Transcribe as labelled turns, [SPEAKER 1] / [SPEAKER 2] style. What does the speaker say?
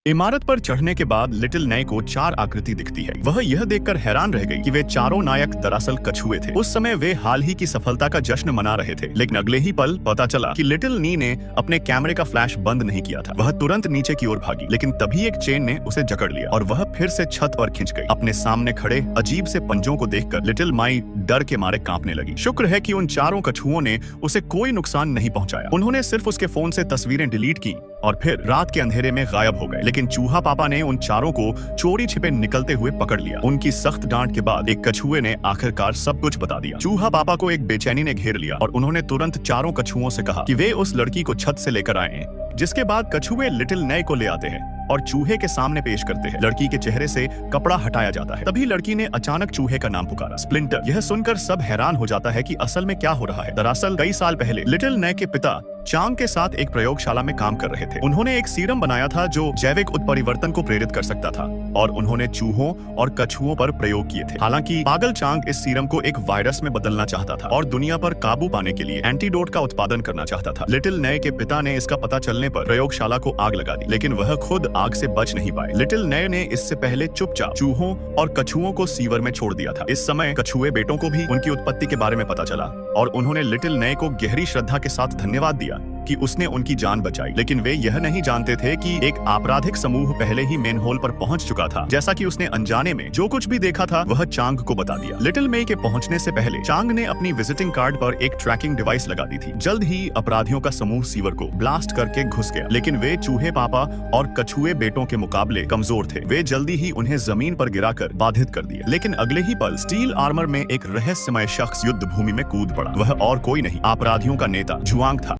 [SPEAKER 1] इमारत पर चढ़ने के बाद लिटिल नय को 4 आकृति दिखती है। वह यह देखकर हैरान रह गई कि वे चारों नायक दरअसल कछुए थे। उस समय वे हाल ही की सफलता का जश्न मना रहे थे, लेकिन अगले ही पल पता चला कि लिटिल नी ने अपने कैमरे का फ्लैश बंद नहीं किया था। वह तुरंत नीचे की ओर भागी, लेकिन तभी एक चेन ने उसे जकड़ लिया और वह फिर से छत पर खिंच गई। अपने सामने खड़े अजीब से पंजों को देखकर लिटिल माई डर के मारे कांपने लगी। शुक्र है कि उन चारों कछुओं ने उसे कोई नुकसान नहीं पहुंचाया। उन्होंने सिर्फ उसके फोन से तस्वीरें डिलीट की और फिर रात के अंधेरे में गायब हो गए। लेकिन चूहा पापा ने उन चारों को चोरी छिपे निकलते हुए पकड़ लिया। उनकी सख्त डांट के बाद एक कछुए ने आखिरकार सब कुछ बता दिया। चूहा पापा को एक बेचैनी ने घेर लिया और उन्होंने तुरंत चारों कछुओं से कहा कि वे उस लड़की को छत से लेकर आए हैं। जिसके बाद कछुए लिटिल नय को ले आते हैं और चूहे के सामने पेश करते हैं। लड़की के चेहरे से कपड़ा हटाया जाता है। तभी लड़की ने अचानक चूहे का नाम पुकारा, स्प्लिंटर। यह सुनकर सब हैरान हो जाता है कि असल में क्या हो रहा है। दरअसल कई साल पहले लिटिल नय के पिता चांग के साथ एक प्रयोगशाला में काम कर रहे थे। उन्होंने एक सीरम बनाया था जो जैविक उत्परिवर्तन को प्रेरित कर सकता था और उन्होंने चूहों और कछुओं पर प्रयोग किए थे। हालांकि पागल चांग इस सीरम को एक वायरस में बदलना चाहता था और दुनिया पर काबू पाने के लिए एंटीडोट का उत्पादन करना चाहता था। लिटिल नय के पिता ने इसका पता चलने पर प्रयोगशाला को आग लगा दी, लेकिन वह खुद आग से बच नहीं पाए। लिटिल नय ने इससे पहले चुपचाप चूहों और कछुओं को सीवर में छोड़ दिया था। इस समय कछुए बेटों को भी उनकी उत्पत्ति के बारे में पता चला और उन्होंने लिटिल नय को गहरी श्रद्धा के साथ धन्यवाद दिया कि उसने उनकी जान बचाई। लेकिन वे यह नहीं जानते थे कि एक आपराधिक समूह पहले ही मेन होल पर पहुंच चुका था। जैसा कि उसने अनजाने में जो कुछ भी देखा था वह चांग को बता दिया। लिटिल मे के पहुंचने से पहले चांग ने अपनी विजिटिंग कार्ड पर एक ट्रैकिंग डिवाइस लगा दी थी। जल्द ही अपराधियों का समूह सीवर को ब्लास्ट करके घुस गया, लेकिन वे चूहे पापा और कछुए बेटों के मुकाबले कमजोर थे। वे जल्दी ही उन्हें जमीन पर गिराकर बाधित कर दिया। लेकिन अगले ही पल स्टील आर्मर में एक रहस्यमय शख्स युद्ध भूमि में कूद पड़ा। वह और कोई नहीं, अपराधियों का नेता जुआंग था।